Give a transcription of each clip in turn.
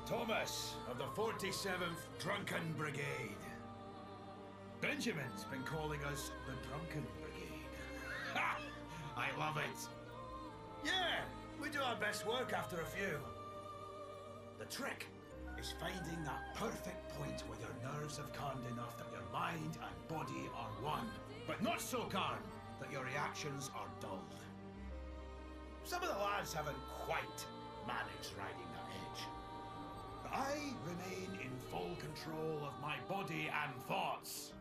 Thomas of the 47th Drunken Brigade. Benjamin's been calling us the Drunken Brigade. Ha! I love it. Yeah, we do our best work after a few. The trick is finding that perfect point where your nerves have calmed enough that your mind and body are one, but not so calm that your reactions are dulled. Some of the lads haven't quite managed riding that edge. But I remain in full control of my body and thoughts.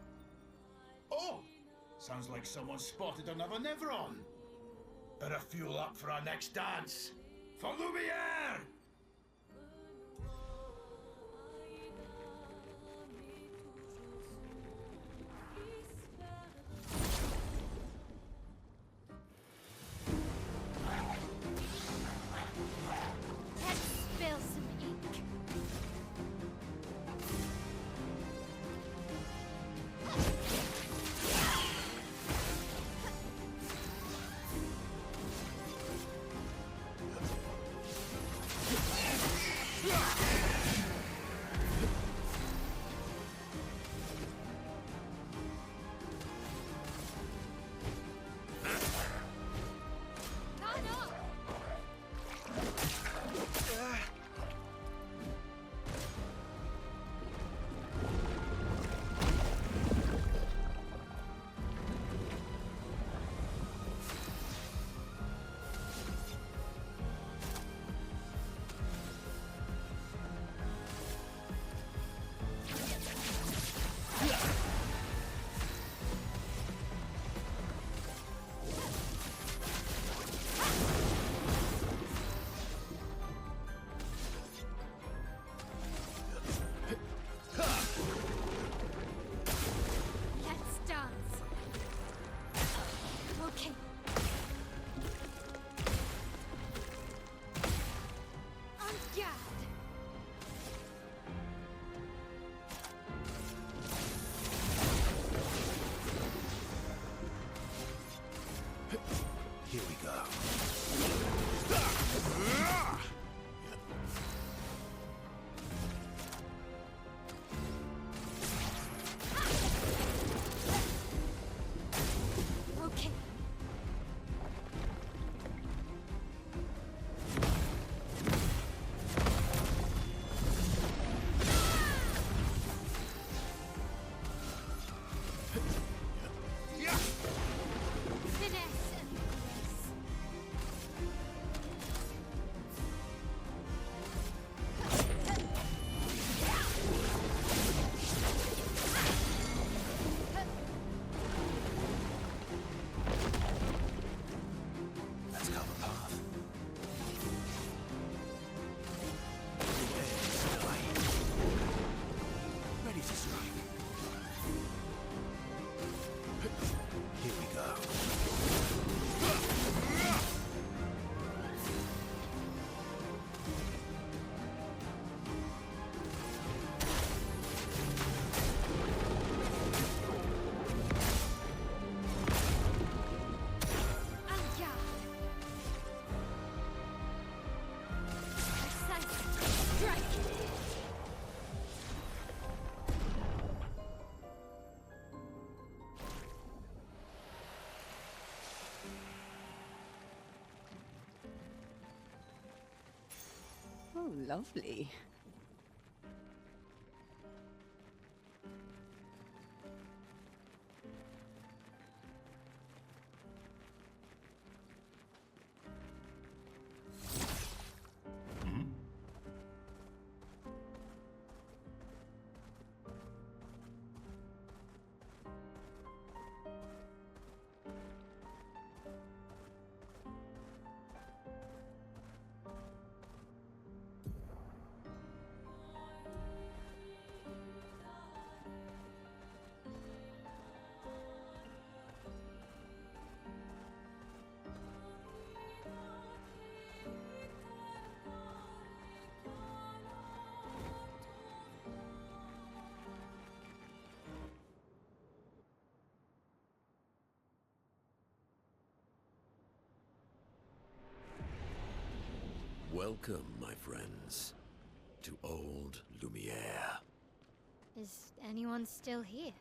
Oh, sounds like someone spotted another Nevron. Better fuel up for our next dance. For Lumière! Here we go. Okay. Oh, lovely. Welcome, my friends, to old Lumière. Is anyone still here?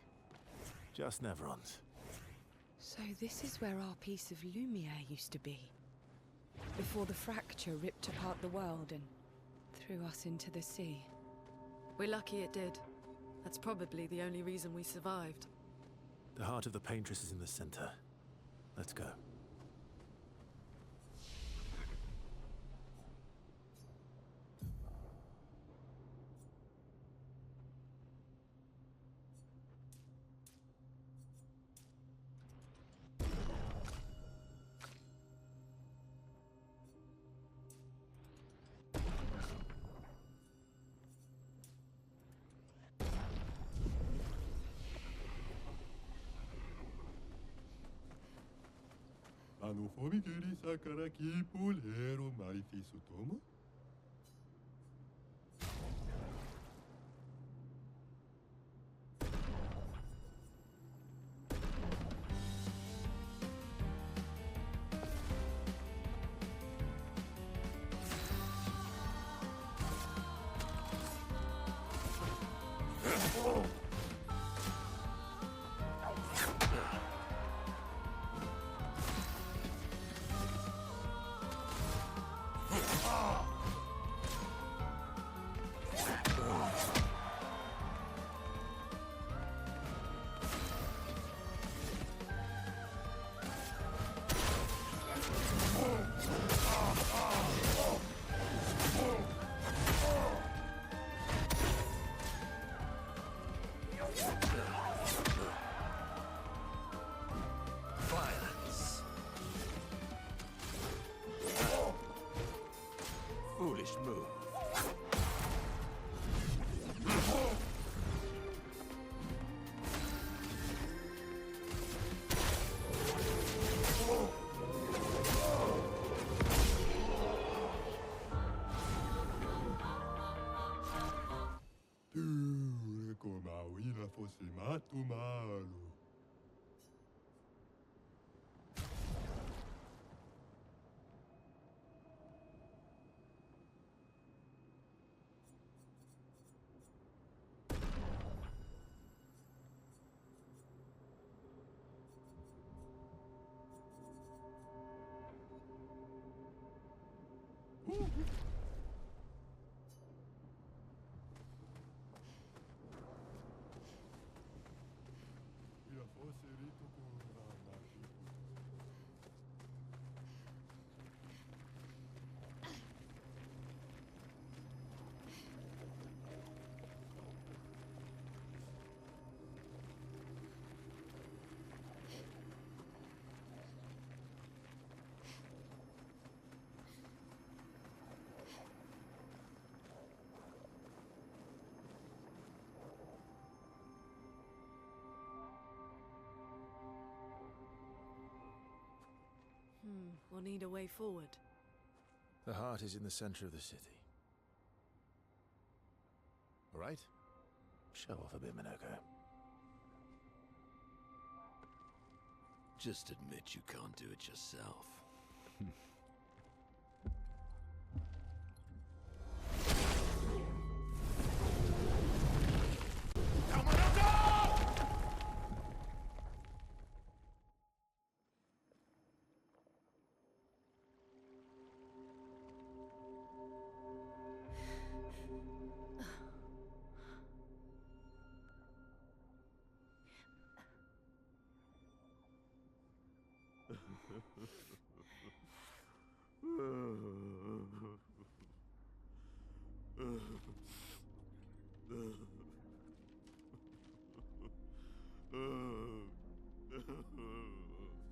Just Neverons. So this is where our piece of Lumière used to be. Before the fracture ripped apart the world and threw us into the sea. We're lucky it did. That's probably the only reason we survived. The heart of the Paintress is in the center. Let's go. Foolish move. We'll need a way forward. The heart is in the center of the city. All right? Show off a bit, Minoko. Just admit you can't do it yourself.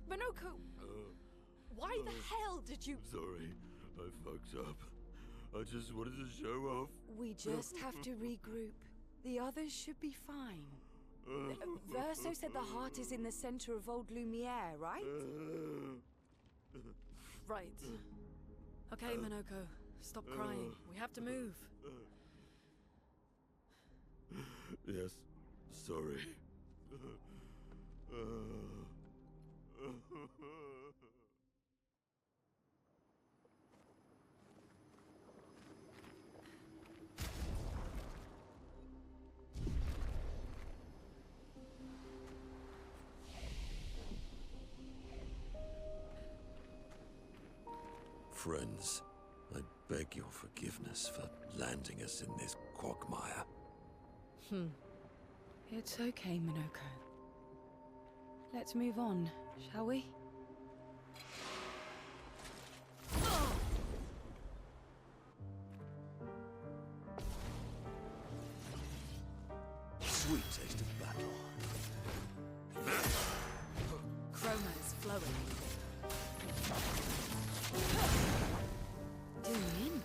Minoko! Why the hell did you... Sorry, I fucked up. I just wanted to show off. We just have to regroup. The others should be fine. Verso said the heart is in the center of old Lumière, right? Right. Okay, Minoko. Stop crying. We have to move. Yes, sorry. friends. I beg your forgiveness for landing us in this quagmire. It's okay, Minoko. Let's move on, shall we? Sweet taste of battle. Chroma is flowing. Doing in.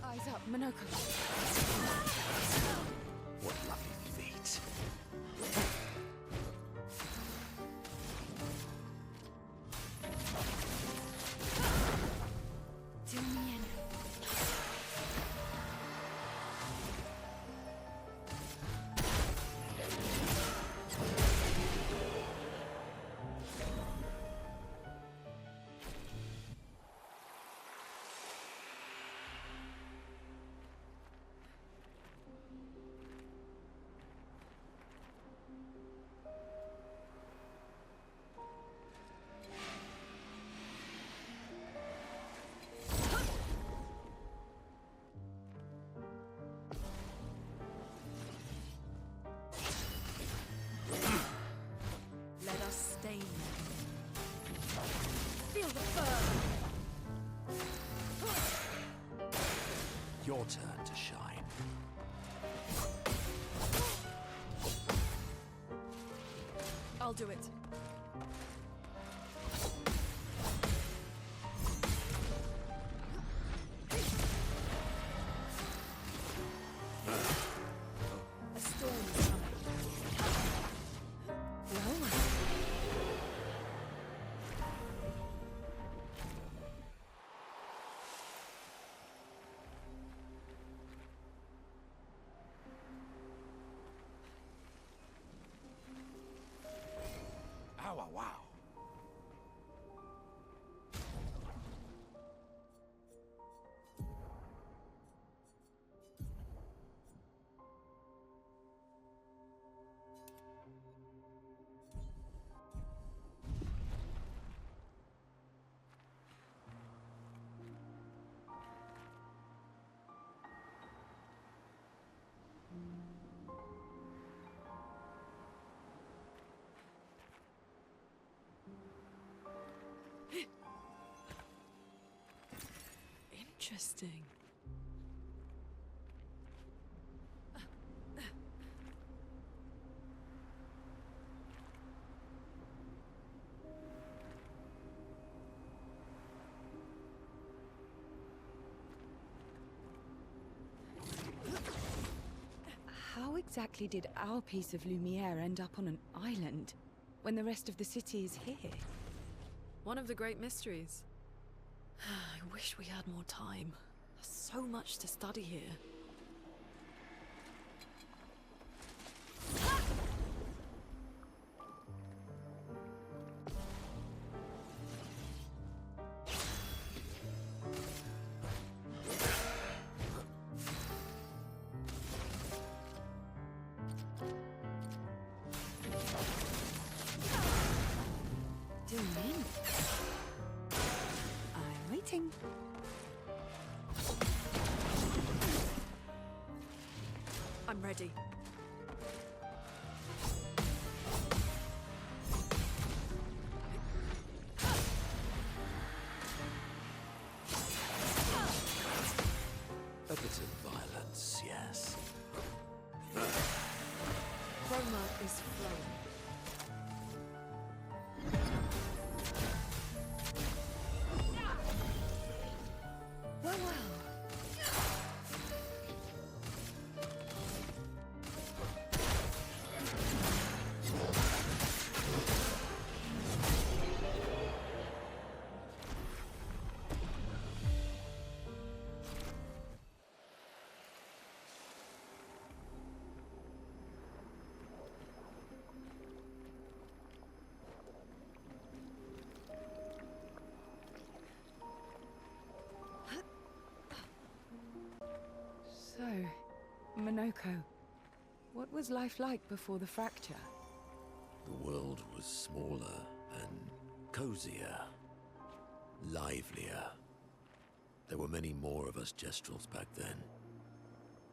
Eyes up, Minoko. What lucky feet. Doing in. Let us stain them. Feel the burn! Your turn to shine. I'll do it. A storm is coming. Well, Ow, wow. Interesting. how exactly did our piece of Lumière end up on an island when the rest of the city is here? One of the great mysteries. I wish we had more time. There's so much to study here. Doing in. I'm waiting. I'm ready. A bit of violence, yes. Chroma is flowing. Well, well. Minoko, what was life like before the fracture? The world was smaller and cozier, livelier. There were many more of us Gestrels back then.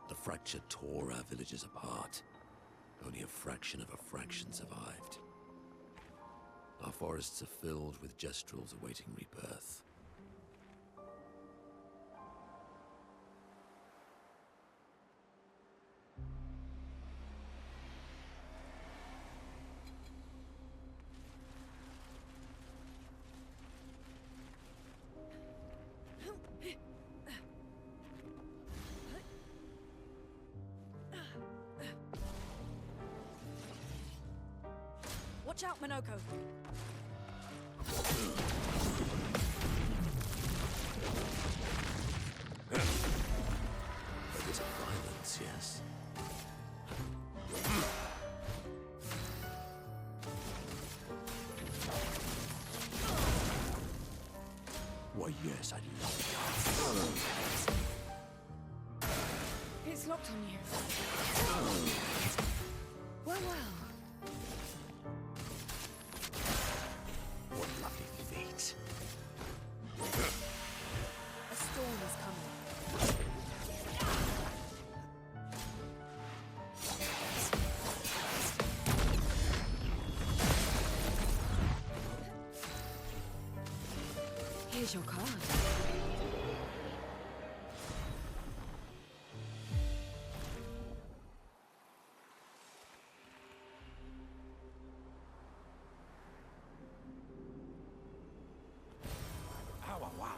The fracture tore our villages apart. Only a fraction of a fraction survived. Our forests are filled with Gestrels awaiting rebirth. Watch out, Minoko! There is a violence, yes. Why, yes, I love it. It's locked on you. Well, well. What lovely feet. A storm is coming. Here's your card. Wow.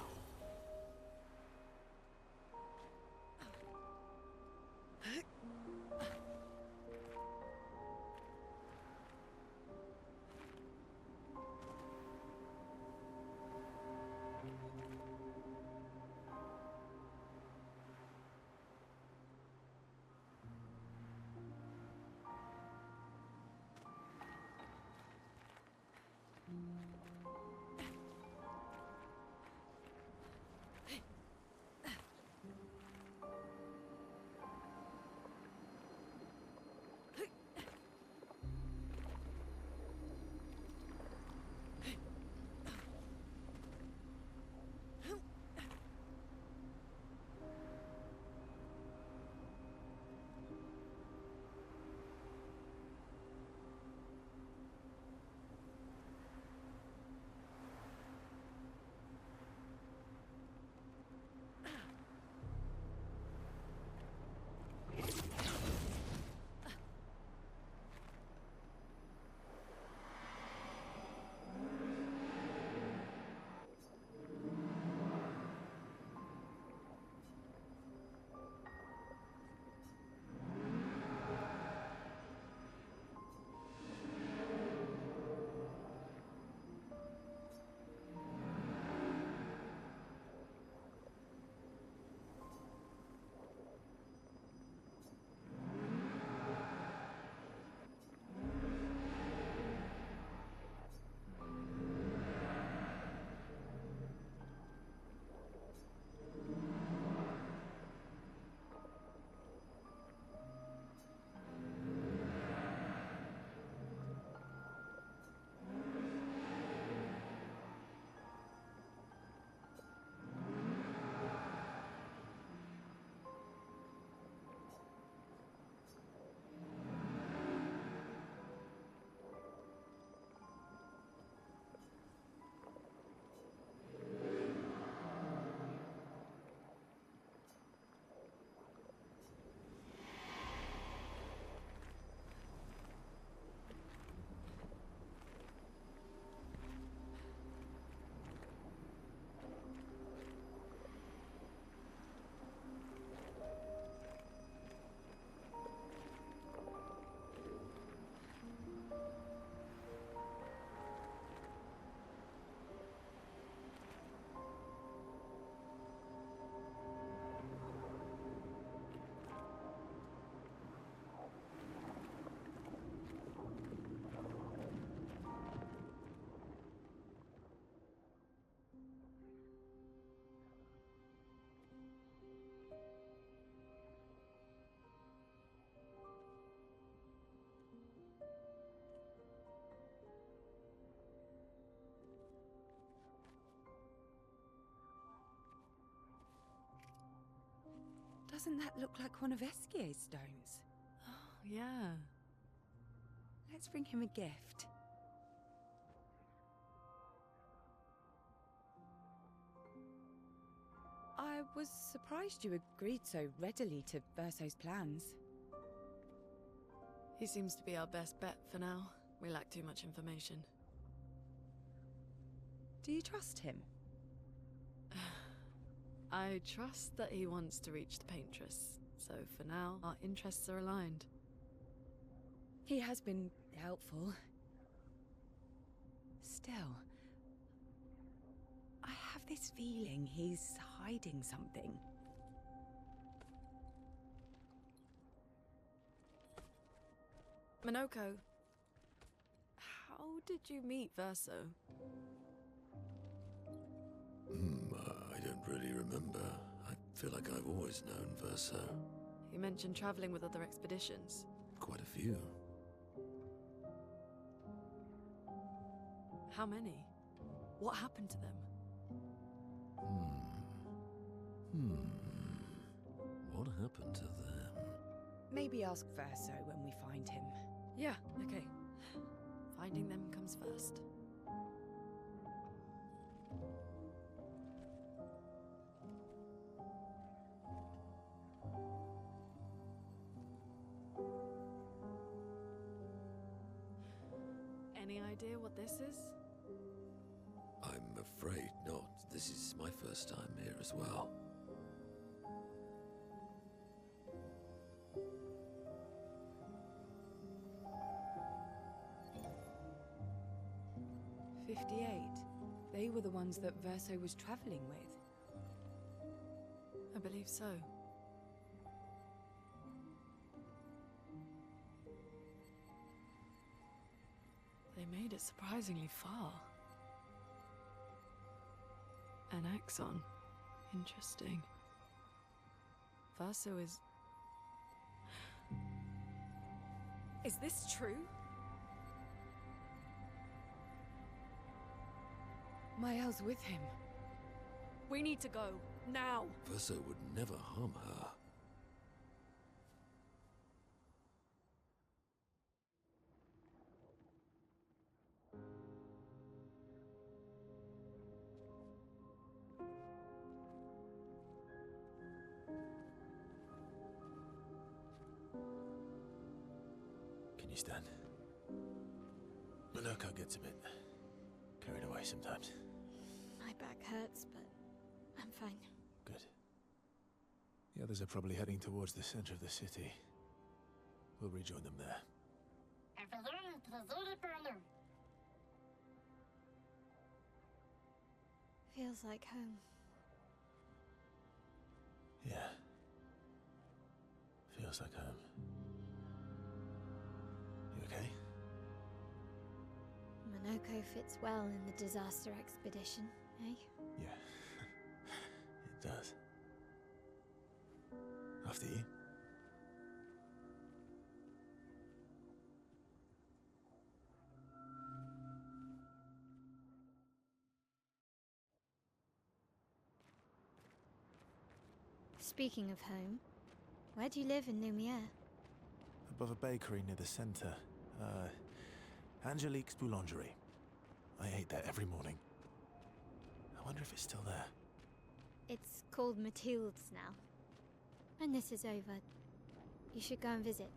Doesn't that look like one of Esquier's stones? Oh, yeah. Let's bring him a gift. I was surprised you agreed so readily to Verso's plans. He seems to be our best bet for now. We lack too much information. Do you trust him? I trust that he wants to reach the Paintress, so for now, our interests are aligned. He has been helpful. Still, I have this feeling he's hiding something. Minoko, how did you meet Verso? I don't really remember. I feel like I've always known Verso. You mentioned traveling with other expeditions. Quite a few. How many? What happened to them? What happened to them? Maybe ask Verso when we find him. Yeah, okay. Finding them comes first. Any idea what this is? I'm afraid not. This is my first time here as well. They were the ones that Verso was traveling with. I believe so. They made it surprisingly far. An axon. Interesting. Verso is... Is this true? Mael's with him. We need to go. Now! Verso would never harm her. Can you stand? Minoko gets a bit carried away sometimes. My back hurts, but I'm fine. Good. The others are probably heading towards the center of the city. We'll rejoin them there. Feels like home. Yeah. Feels like home. You okay? Minoko fits well in the disaster expedition, eh? Yeah. It does. After you. Speaking of home, where do you live in Lumière? Above a bakery near the center. Angelique's Boulangerie. I ate there every morning. I wonder if it's still there. It's called Mathilde's now. When this is over, you should go and visit.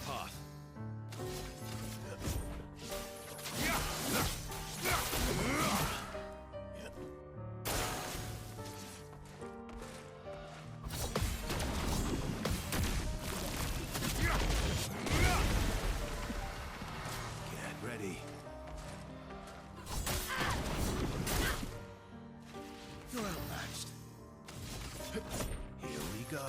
path. Get ready. You're outmatched. Here we go.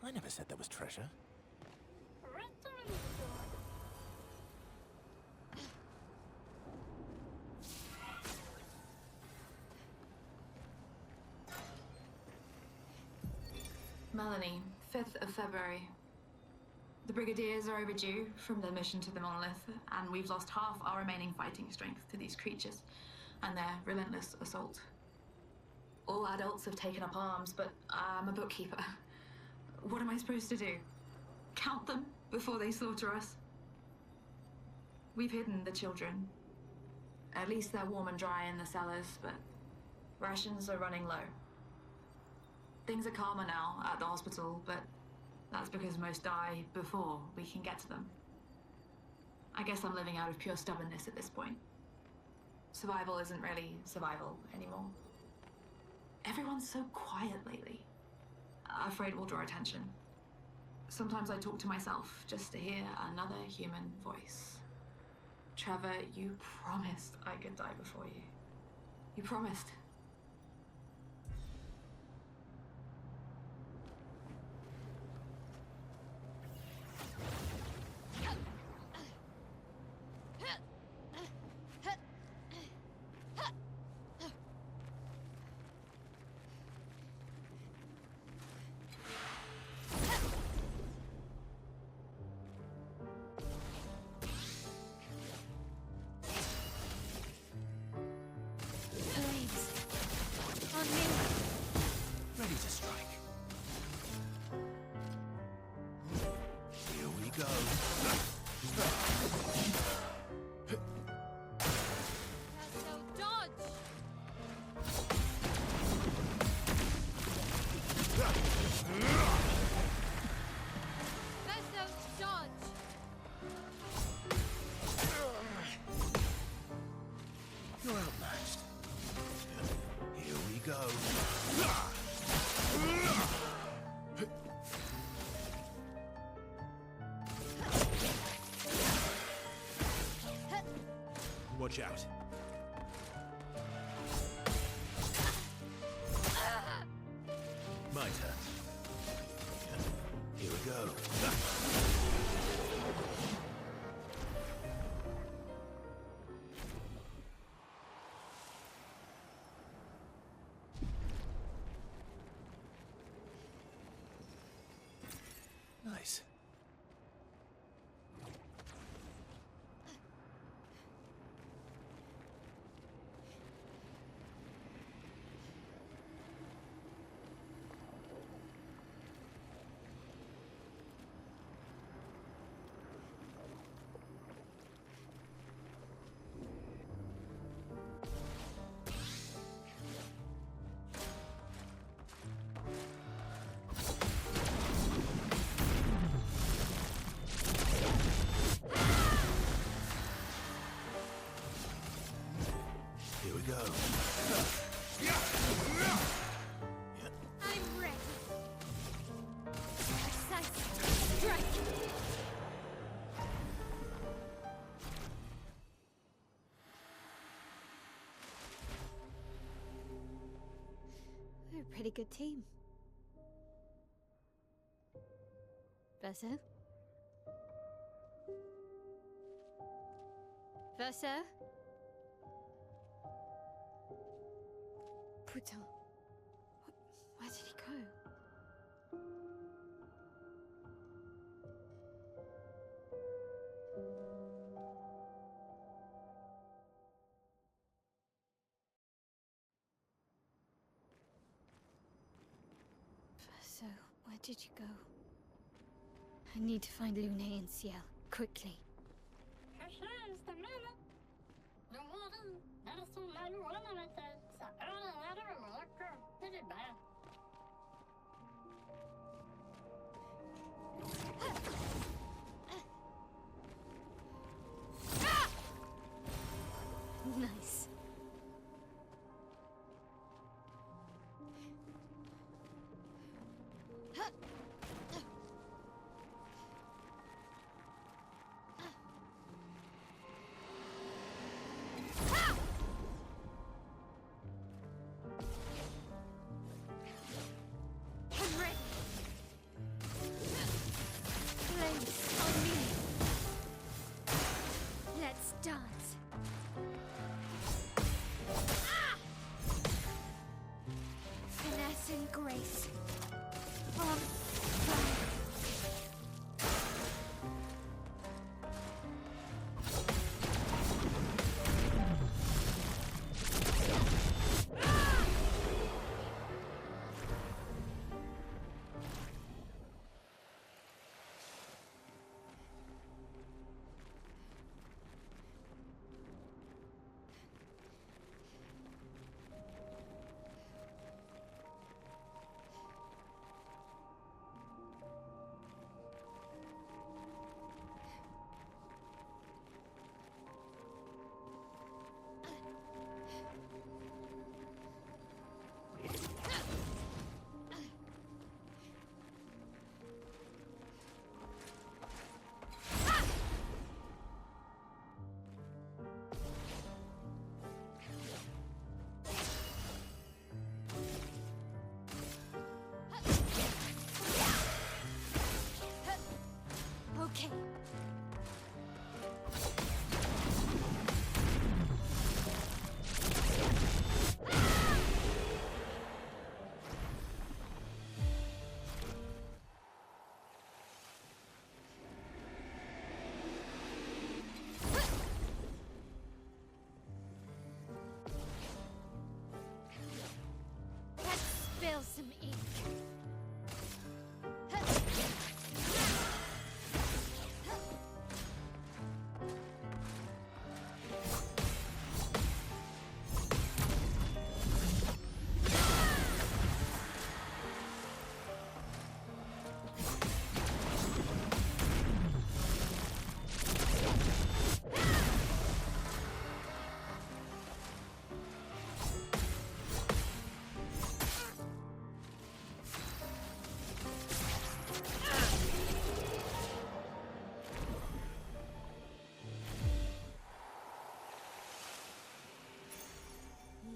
I never said there was treasure. Melanie, 5th of February. The Brigadiers are overdue from their mission to the Monolith, and we've lost half our remaining fighting strength to these creatures and their relentless assault. All adults have taken up arms, but I'm a bookkeeper. What am I supposed to do? Count them before they slaughter us? We've hidden the children. At least they're warm and dry in the cellars, but rations are running low. Things are calmer now at the hospital, but that's because most die before we can get to them. I guess I'm living out of pure stubbornness at this point. Survival isn't really survival anymore. Everyone's so quiet lately. Afraid it will draw attention. Sometimes I talk to myself just to hear another human voice. Trevor, you promised I could die before you. You promised. Ready to strike. Here we go. You're outmatched. Here we go. Watch out. My turn. Here we go. Nice. Here we go. I'm ready. Precise strike. We're a pretty good team. Verso? Verso? Putain. Where did he go? So, where did you go? I need to find Lumière and Ciel, quickly. Nice. I'm ready. Place on me. Let's dance. Finesse and grace. On fire. Okay. Let's spill some ink.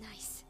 Nice.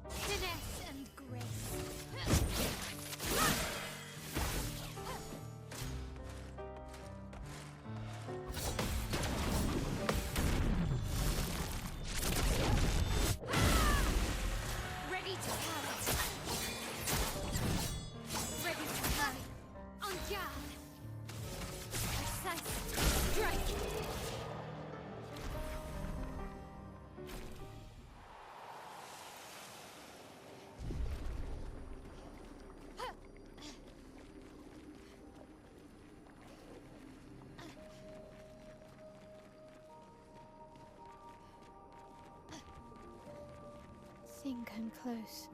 Finesse and grace. Ready to pounce. Ready to parry. En garde. Precise strike. Think I'm close.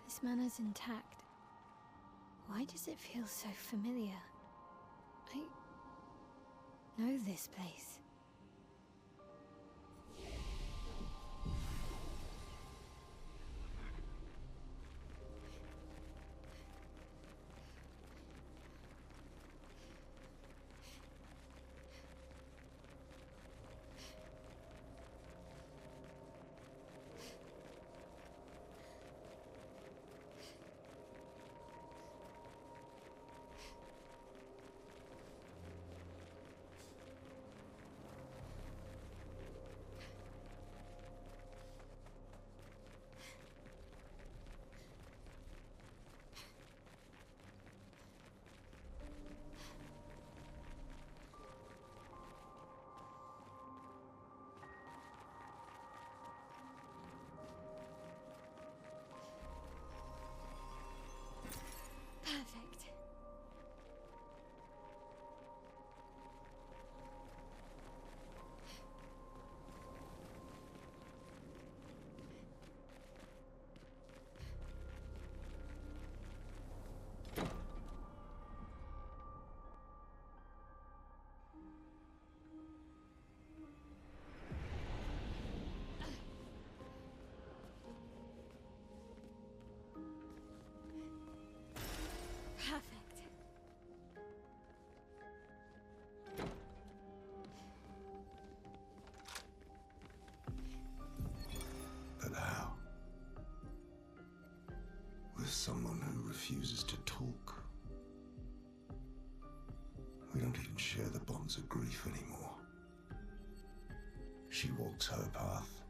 This manor's intact. Why does it feel so familiar? I know this place. refuses to talk. We don't even share the bonds of grief anymore. She walks her path,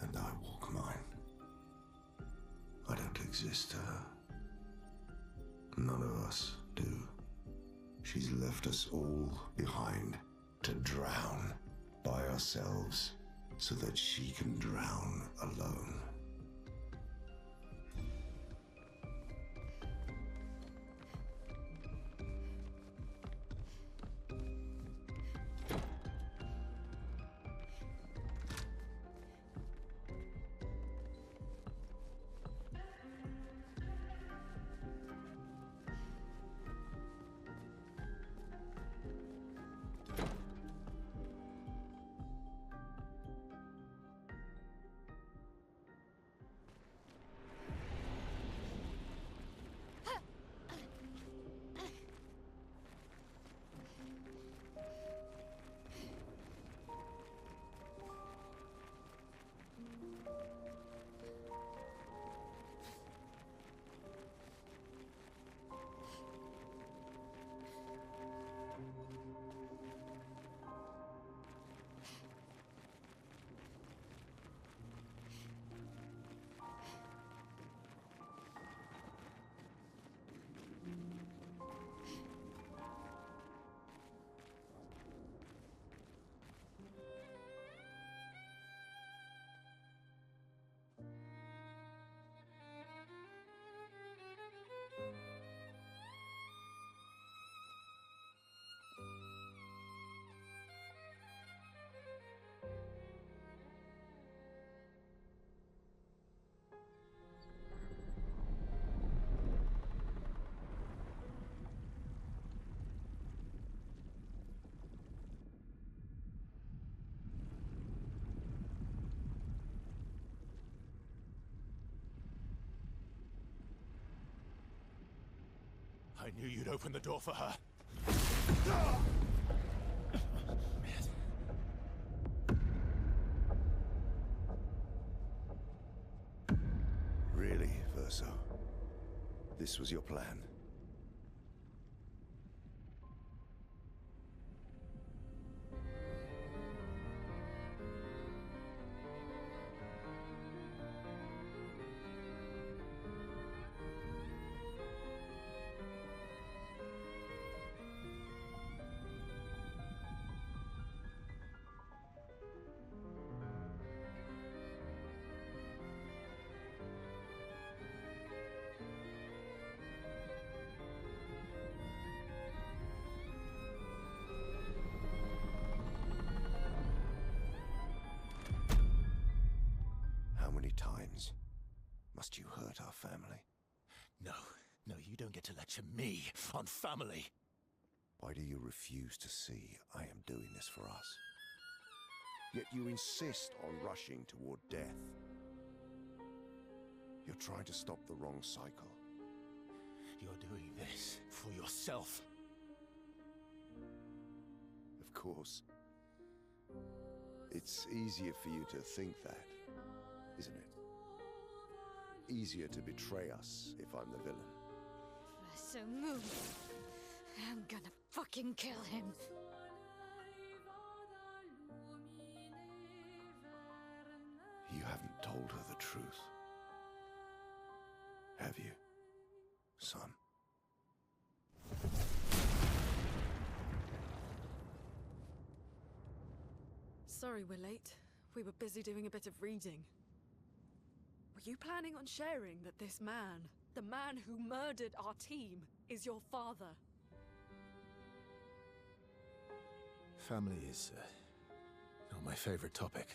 and I walk mine. I don't exist to her. None of us do. She's left us all behind to drown by ourselves so that she can drown alone. I knew you'd open the door for her. Really, Verso? This was your plan? How many times must you hurt our family? No, you don't get to lecture me on family. Why do you refuse to see I am doing this for us? Yet you insist on rushing toward death. You're trying to stop the wrong cycle. You're doing this for yourself. Of course. It's easier for you to think that, isn't it? Easier to betray us if I'm the villain. So move. I'm gonna fucking kill him. You haven't told her the truth. Have you, son? Sorry we're late. We were busy doing a bit of reading. Were you planning on sharing that this man, the man who murdered our team, is your father? Family is not my favorite topic.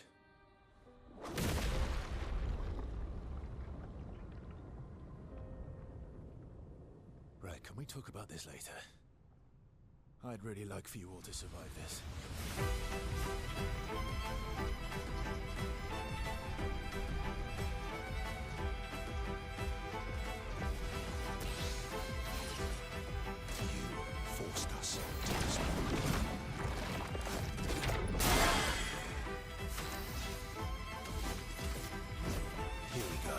Right, can we talk about this later? I'd really like for you all to survive this. You forced us to this point. Here we go.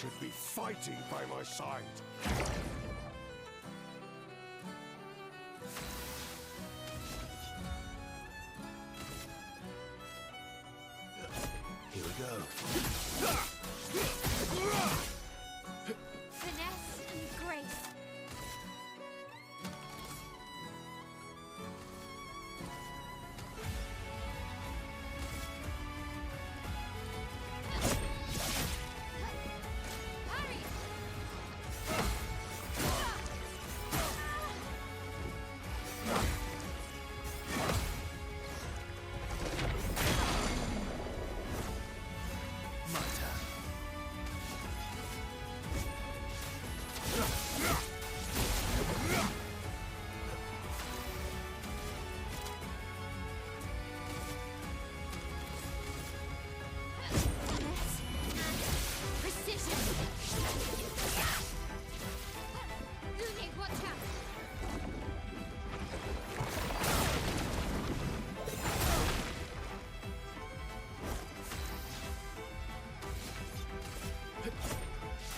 should be fighting by my side. Here we go. Finesse and grace. Hurry! Precision! Lumière, watch out!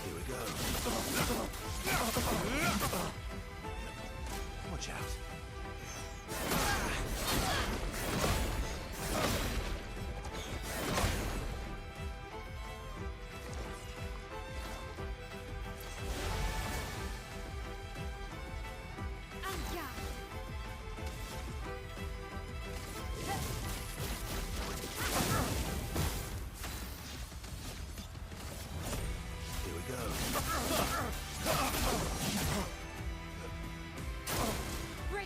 Here we go. Watch out. Aya! Here we go. Break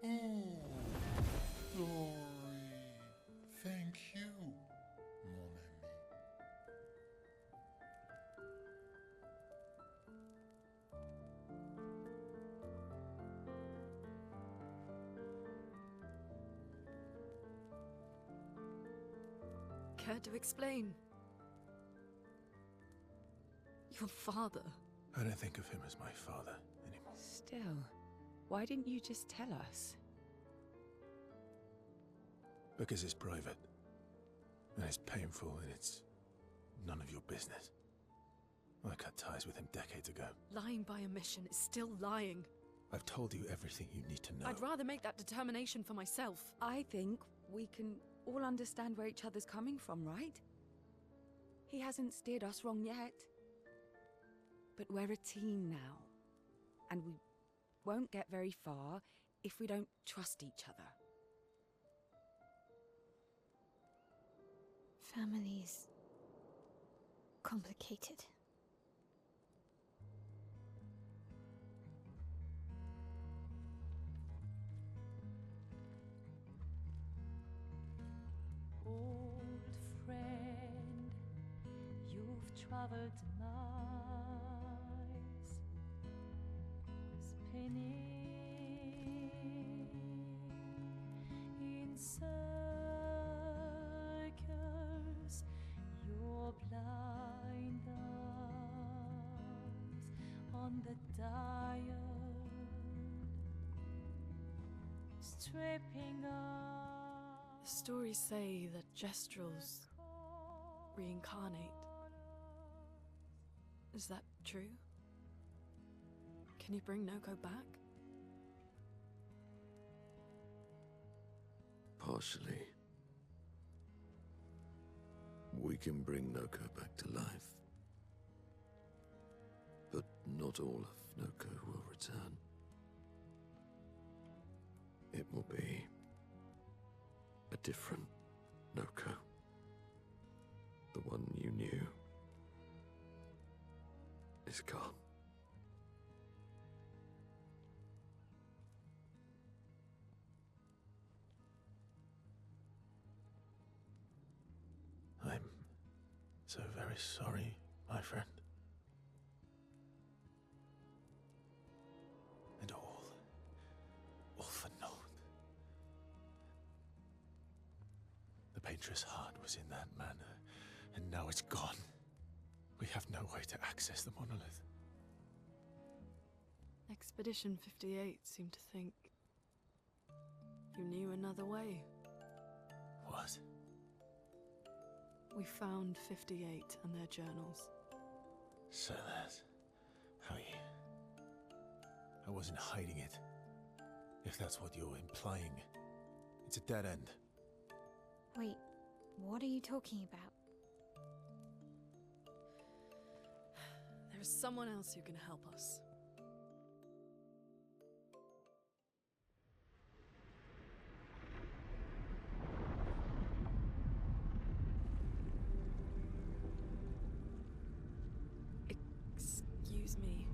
Oh, glory. Thank you, mon ami. Care to explain? Your father. I don't think of him as my father anymore. Still, why didn't you just tell us? Because it's private. And it's painful, and it's none of your business. I cut ties with him decades ago. Lying by omission is still lying. I've told you everything you need to know. I'd rather make that determination for myself. I think we can all understand where each other's coming from, right? He hasn't steered us wrong yet. But we're a team now. And we won't get very far if we don't trust each other. Family's complicated. Old friend, you've traveled miles, spinning in circles, your blind eyes on the dial, stripping off. The stories say that Gestrels reincarnate. Is that true? Can you bring Noko back? Partially. We can bring Noko back to life. But not all of Noko will return. It will be a different Noko. The one you knew is gone. I'm so very sorry, my friend. And all for naught. The Paintress heart was in that manor, and now it's gone. We have no way to access the monolith. Expedition 58 seemed to think you knew another way. What? We found 58 and their journals. So that's how you... I wasn't hiding it. If that's what you're implying. It's a dead end. Wait, what are you talking about? There is someone else who can help us. Excuse me.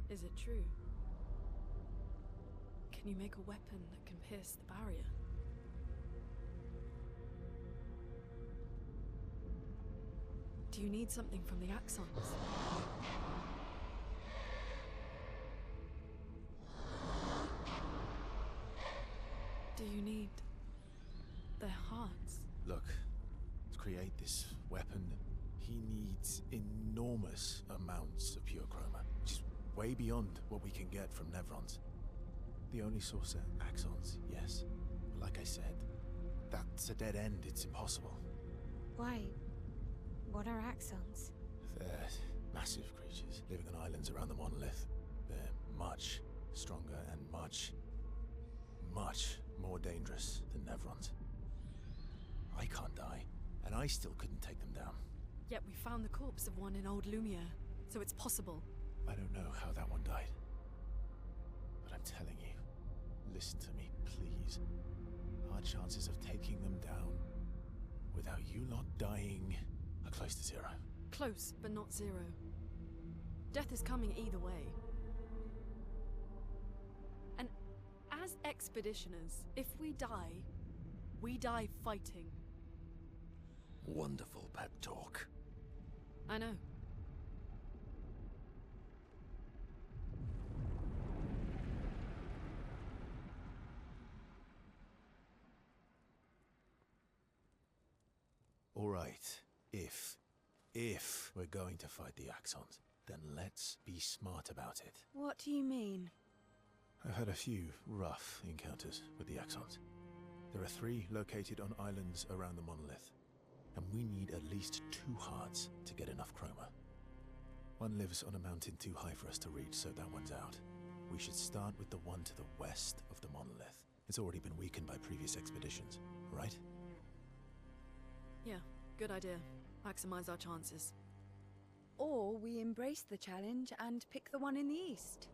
Is it true? Can you make a weapon that can pierce the barrier? Do you need something from the Axons? Do you need their hearts? Look, to create this weapon, he needs enormous amounts of pure chroma, which is way beyond what we can get from Nevrons. The only source are Axons, yes. But like I said, that's a dead end. It's impossible. Why? What are Axons? They're massive creatures living on islands around the monolith. They're much stronger and much more dangerous than Nevrons. I can't die, and I still couldn't take them down. Yet we found the corpse of one in old Lumière, so it's possible. I don't know how that one died. But I'm telling you, listen to me, please. Our chances of taking them down without you lot dying are close to zero. Close, but not zero. Death is coming either way. And As expeditioners, if we die fighting. Wonderful pep talk. I know. All right, if we're going to fight the Axons, then let's be smart about it. What do you mean? I've had a few rough encounters with the Axons. There are 3 located on islands around the monolith, and we need at least 2 hearts to get enough chroma. One lives on a mountain too high for us to reach, so that one's out. We should start with the one to the west of the monolith. It's already been weakened by previous expeditions, right? Yeah, good idea. Maximize our chances. Or we embrace the challenge and pick the one in the east.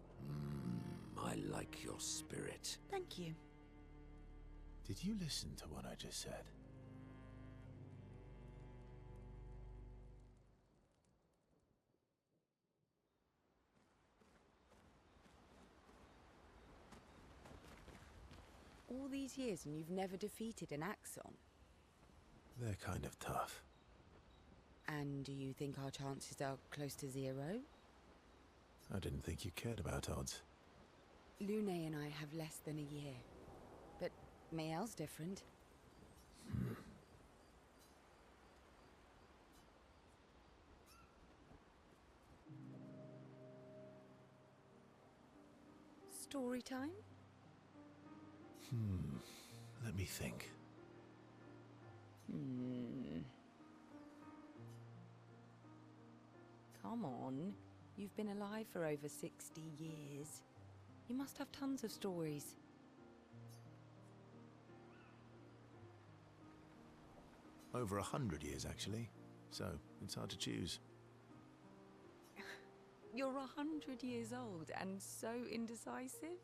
I like your spirit. Thank you. Did you listen to what I just said? All these years and you've never defeated an Axon? They're kind of tough. And do you think our chances are close to 0? I didn't think you cared about odds. Lune and I have less than a year. But Mael's different. Story time? Let me think. Come on. You've been alive for over 60 years. You must have tons of stories. Over 100 years, actually. So, it's hard to choose. You're 100 years old and so indecisive?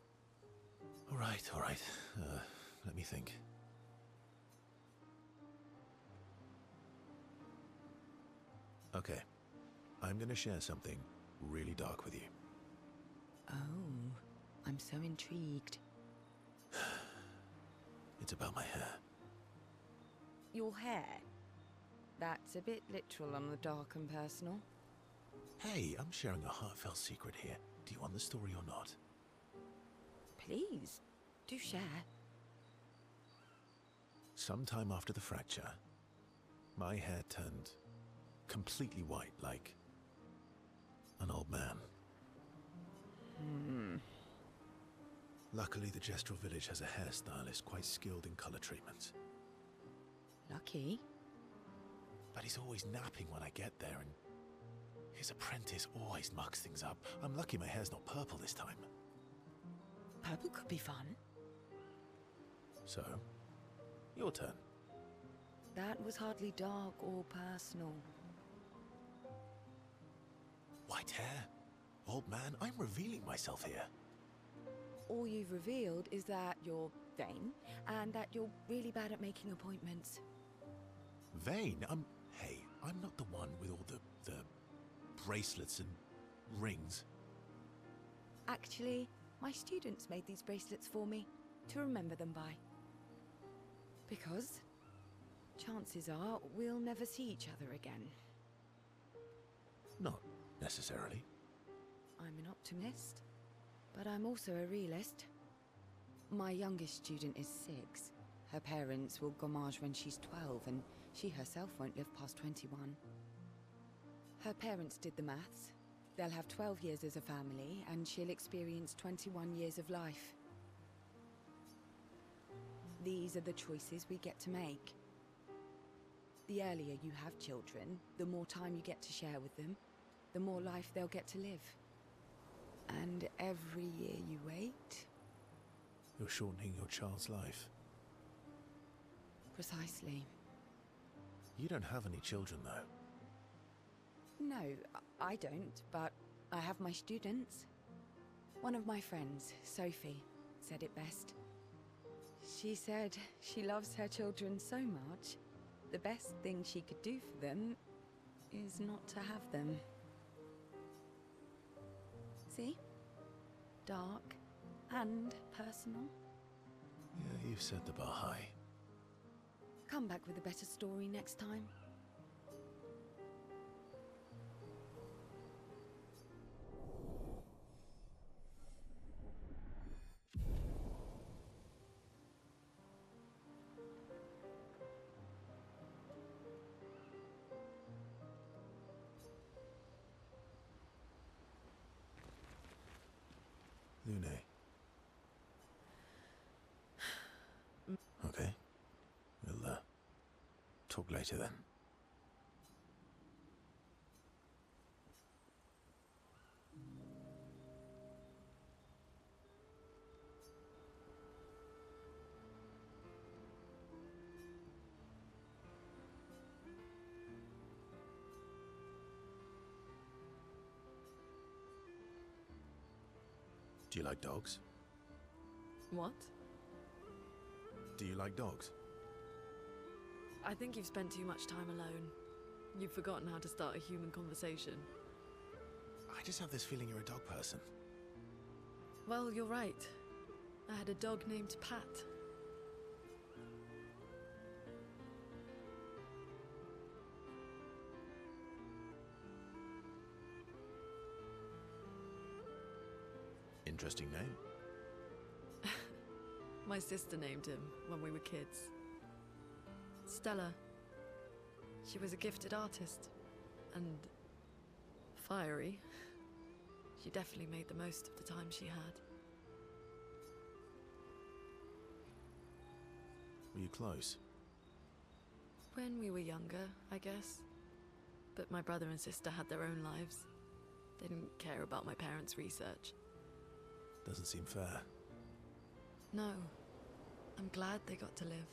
All right. Let me think. Okay. I'm gonna share something really dark with you. Oh, I'm so intrigued. It's about my hair. Your hair? That's a bit literal on the dark and personal. Hey, I'm sharing a heartfelt secret here. Do you want the story or not? Please, do share. Sometime after the fracture, my hair turned completely white, like an old man. Luckily, the Gestural village has a hairstylist quite skilled in color treatments. Lucky? But he's always napping when I get there, and his apprentice always mucks things up. I'm lucky my hair's not purple this time. Purple could be fun. So, your turn. That was hardly dark or personal. White hair? Old man, I'm revealing myself here. All you've revealed is that you're vain, and that you're really bad at making appointments. Vain? Hey, I'm not the one with all the bracelets and rings. Actually, my students made these bracelets for me, to remember them by. Because, chances are, we'll never see each other again. Not necessarily. I'm an optimist, but I'm also a realist. My youngest student is 6. Her parents will gommage when she's 12, and she herself won't live past 21. Her parents did the maths. They'll have 12 years as a family, and she'll experience 21 years of life. These are the choices we get to make. The earlier you have children, the more time you get to share with them, the more life they'll get to live. And every year you wait... You're shortening your child's life. Precisely. You don't have any children, though. No, I don't, but I have my students. One of my friends, Sophie, said it best. She said she loves her children so much, the best thing she could do for them is not to have them. See? Dark and personal. Yeah, you've set the bar high. Come back with a better story next time. Lune. Okay. We'll, talk later then. Do you like dogs? What? Do you like dogs? I think you've spent too much time alone. You've forgotten how to start a human conversation. I just have this feeling you're a dog person. Well, you're right. I had a dog named Pat. Interesting name. My sister named him when we were kids. Stella. She was a gifted artist. And fiery. She definitely made the most of the time she had. Were you close? When we were younger, I guess. But my brother and sister had their own lives. They didn't care about my parents' research. Doesn't seem fair. No. I'm glad they got to live.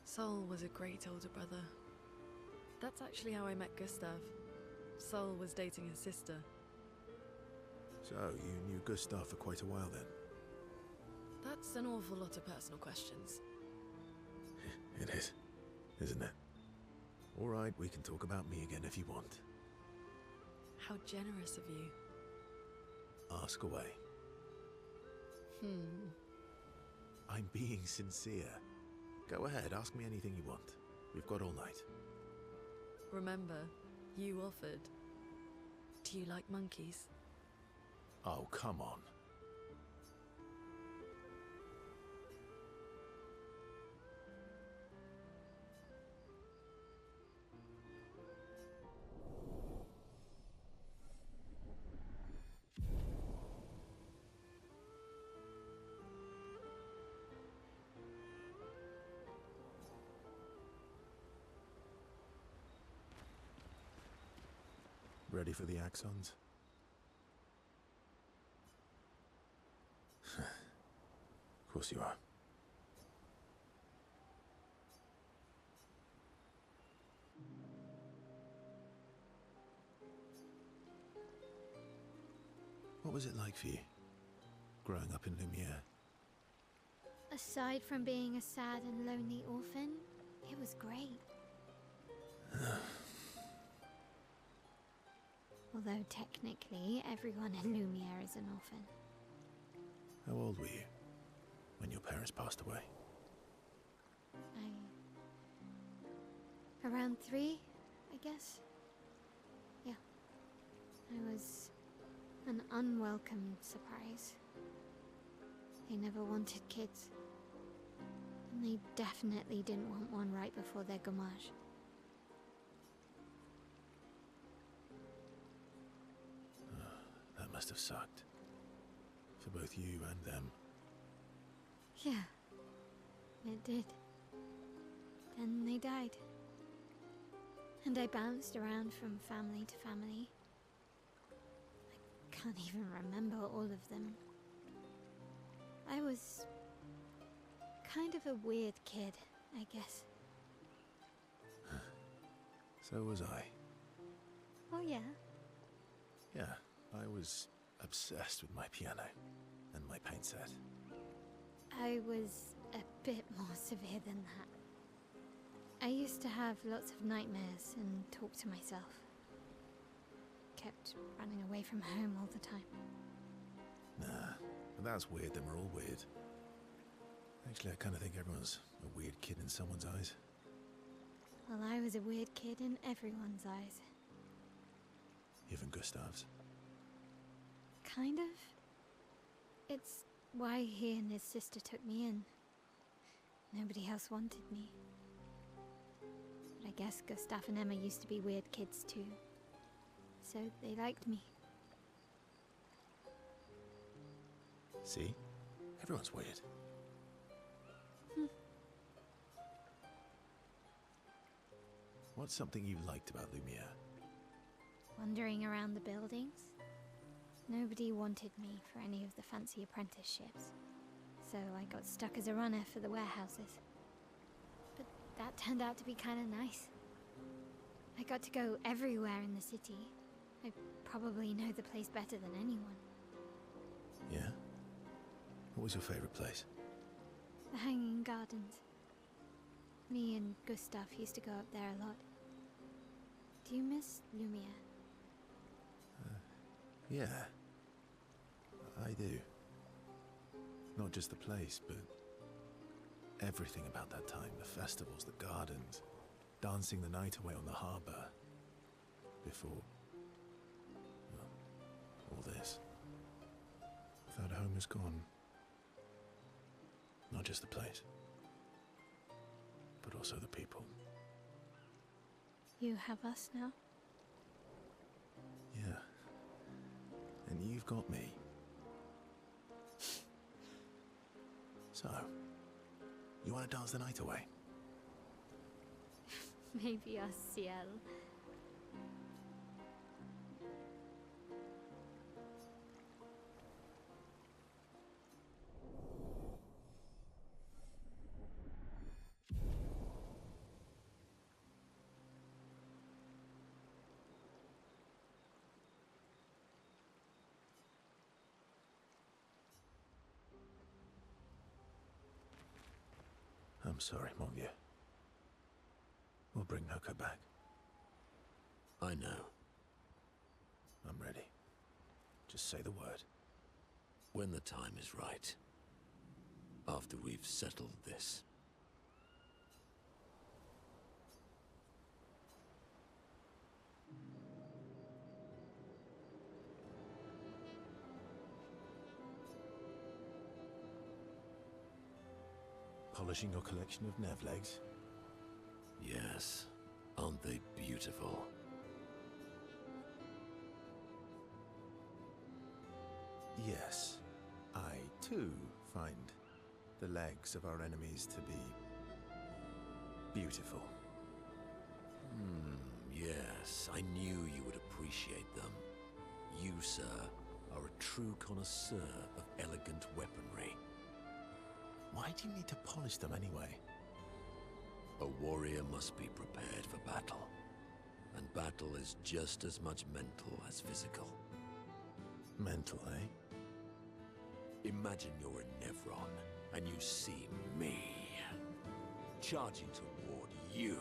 Sol was a great older brother. That's actually how I met Gustav. Sol was dating his sister. So, you knew Gustav for quite a while then? That's an awful lot of personal questions. It is, isn't it? All right, we can talk about me again if you want. How generous of you. Ask away. I'm being sincere. Go ahead, ask me anything you want. We've got all night. Remember, you offered. Do you like monkeys? Oh, come on. Ready for the axons? Of course you are. What was it like for you, growing up in Lumière? Aside from being a sad and lonely orphan, it was great. Although technically, everyone in Lumière is an orphan. How old were you when your parents passed away? Around 3, I guess. Yeah. I was an unwelcome surprise. They never wanted kids. And they definitely didn't want one right before their gommage. That must have sucked. For both you and them. Yeah, it did. Then they died. And I bounced around from family to family. I can't even remember all of them. I was kind of a weird kid, I guess. So was I. Oh yeah? Yeah, I was obsessed with my piano and my paint set. I was a bit more severe than that. I used to have lots of nightmares and talk to myself. Kept running away from home all the time. Nah, but that's weird, then we're all weird. Actually, I kind of think everyone's a weird kid in someone's eyes. Well, I was a weird kid in everyone's eyes. Even Gustav's. Kind of. It's why he and his sister took me in. Nobody else wanted me. But I guess Gustav and Emma used to be weird kids too. So they liked me. See? Everyone's weird. What's something you liked about Lumière? Wandering around the buildings. Nobody wanted me for any of the fancy apprenticeships. So I got stuck as a runner for the warehouses. But that turned out to be kind of nice. I got to go everywhere in the city. I probably know the place better than anyone. Yeah? What was your favorite place? The Hanging Gardens. Me and Gustav used to go up there a lot. Do you miss Lumière? Yeah. I do. Not just the place, but everything about that time. The festivals, the gardens, dancing the night away on the harbour. Before, well, all this. That home is gone. Not just the place, but also the people. You have us now? Yeah. And you've got me. So, you want to dance the night away? Maybe our ciel. I'm sorry, mon vieux. We'll bring Noko back. I know. I'm ready. Just say the word. When the time is right. After we've settled this. Polishing your collection of Nev legs? Yes. Aren't they beautiful? Yes. I, too, find the legs of our enemies to be beautiful. Yes. I knew you would appreciate them. You, sir, are a true connoisseur of elegant weaponry. Why do you need to polish them anyway? A warrior must be prepared for battle. And battle is just as much mental as physical. Mental, eh? Imagine you're in Nevron, and you see me. Charging toward you.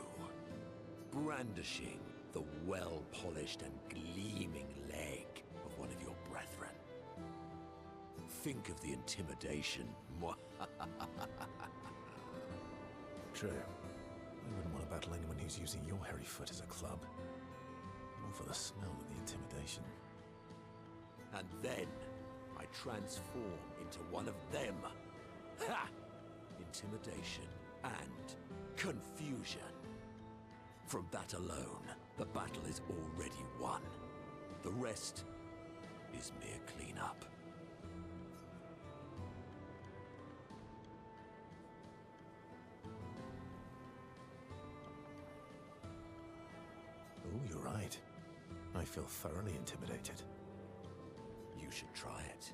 Brandishing the well-polished and gleaming leg of one of your brethren. Think of the intimidation. True. I wouldn't want to battle anyone who's using your hairy foot as a club. Or for the smell of the intimidation. And then I transform into one of them. Ha! Intimidation and confusion. From that alone, the battle is already won. The rest is mere cleanup. Oh, you're right. I feel thoroughly intimidated. You should try it.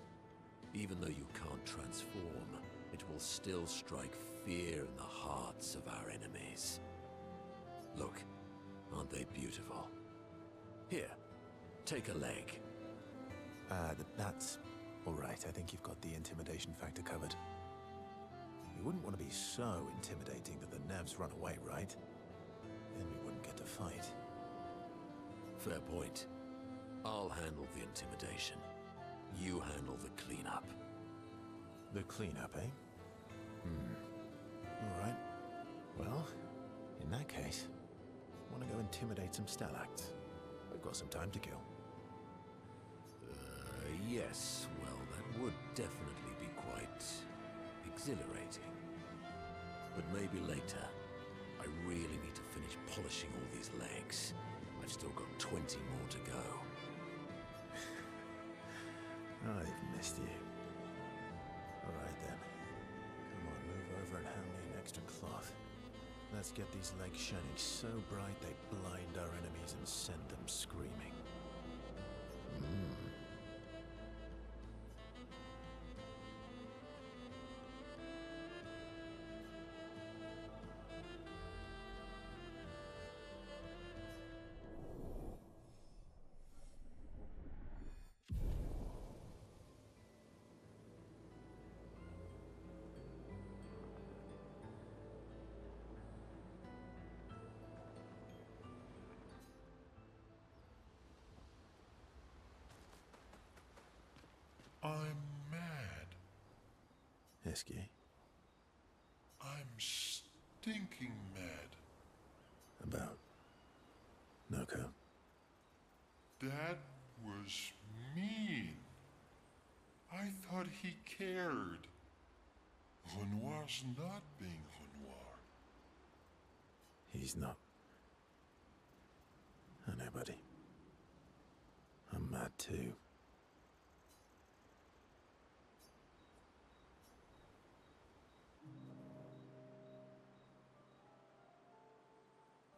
Even though you can't transform, it will still strike fear in the hearts of our enemies. Look, aren't they beautiful? Here, take a leg. That's all right. I think you've got the intimidation factor covered. You wouldn't want to be so intimidating that the Nevs run away, right? Then we wouldn't get to fight. Fair point. I'll handle the intimidation. You handle the cleanup. The cleanup, eh? Alright. Well, in that case, want to go intimidate some stalacts. We've got some time to kill. Yes, well, that would definitely be quite exhilarating. But maybe later. I really need to finish polishing all these legs. I've still got 20 more to go. I've missed you. Alright then. Come on, move over and hand me an extra cloth. Let's get these legs shining so bright they blind our enemies and send them screaming. I'm mad. Heskey, I'm stinking mad. about Noko. That was mean. I thought he cared. Renoir's not being Renoir. He's not. I know, buddy. I'm mad too.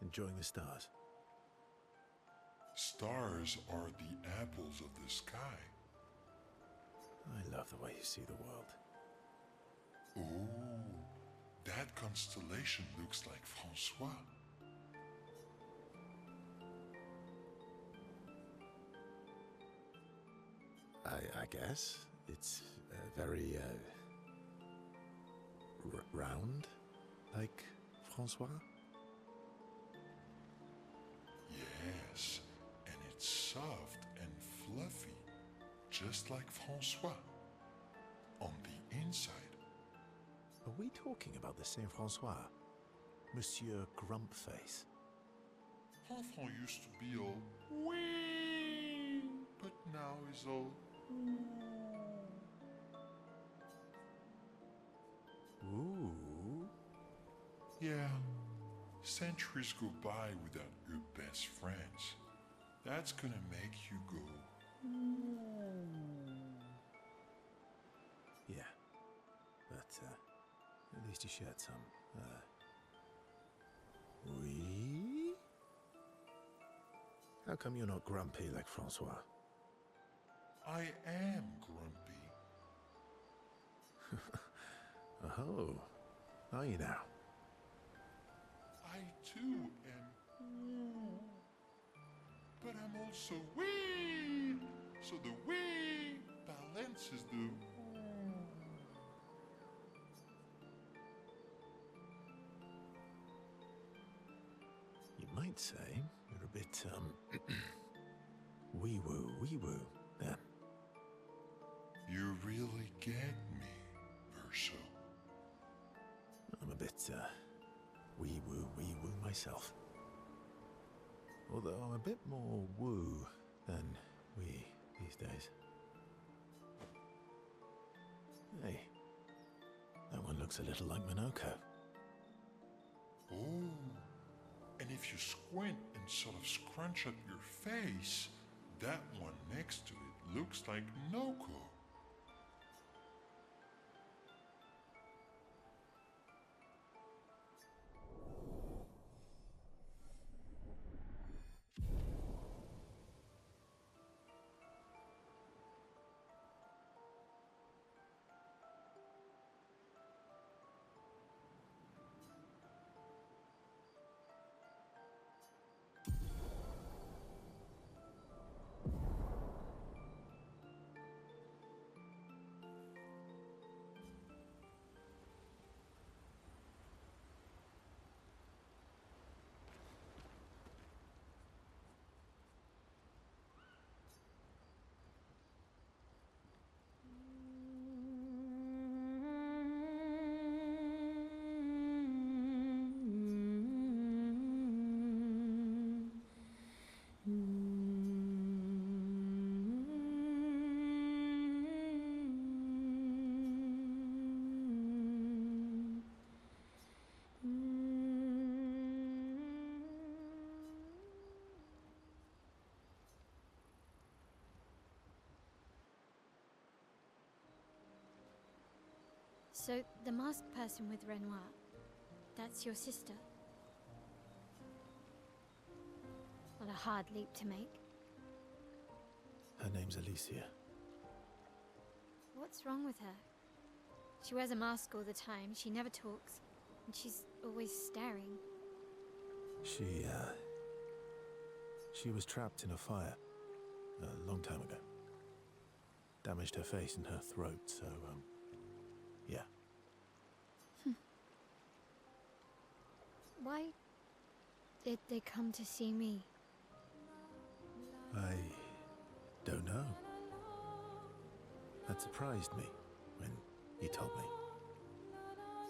Enjoying the stars. Stars are the apples of the sky. I love the way you see the world. Oh, that constellation looks like Francois. I guess. It's very, round, like Francois? Yes, and it's soft and fluffy, just like Francois. On the inside. Are we talking about the same Francois? Monsieur Grumpface? Enfant used to be all wee, but now he's all Ooh. yeah. Centuries go by without your best friends. That's gonna make you go. Yeah. But, at least you shared some, Oui? How come you're not grumpy like Francois? I am grumpy. Oh. Are you now? I too am. But I'm also wee. So the wee balances the. You might say you're a bit, wee-woo, then. You really get me, Verso. I'm a bit, wee-woo myself. Although I'm a bit more woo than we these days. Hey, that one looks a little like Minoko. Oh, and if you squint and sort of scrunch up your face, that one next to it looks like Noko. So, the masked person with Renoir, that's your sister? What a hard leap to make. Her name's Alicia. What's wrong with her? She wears a mask all the time, she never talks, and she's always staring. She was trapped in a fire a long time ago. Damaged her face and her throat, so, yeah. Why did they come to see me? I don't know. That surprised me when he told me.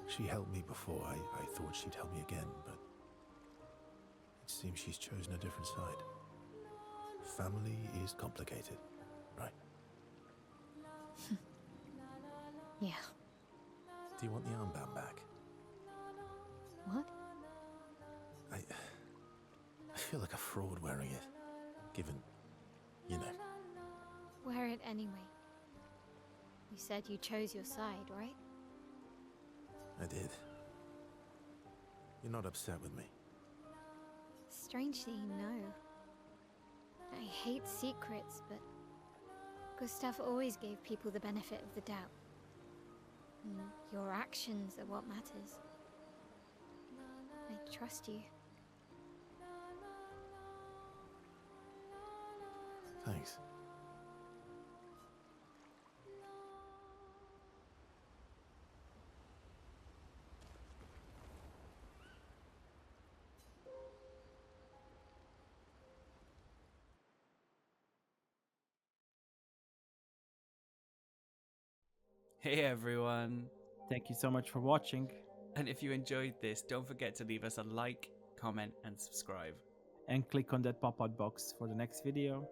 She helped me before. I thought she'd help me again, but it seems she's chosen a different side. Family is complicated, right? Yeah. Do you want the armband back? What? I feel like a fraud wearing it, given, you know. Wear it anyway. You said you chose your side, right? I did. You're not upset with me? Strangely, no. I hate secrets, but Gustav always gave people the benefit of the doubt. And your actions are what matters. I trust you. Thanks. Hey everyone, thank you so much for watching. And if you enjoyed this, don't forget to leave us a like, comment and subscribe. And click on that pop-out box for the next video.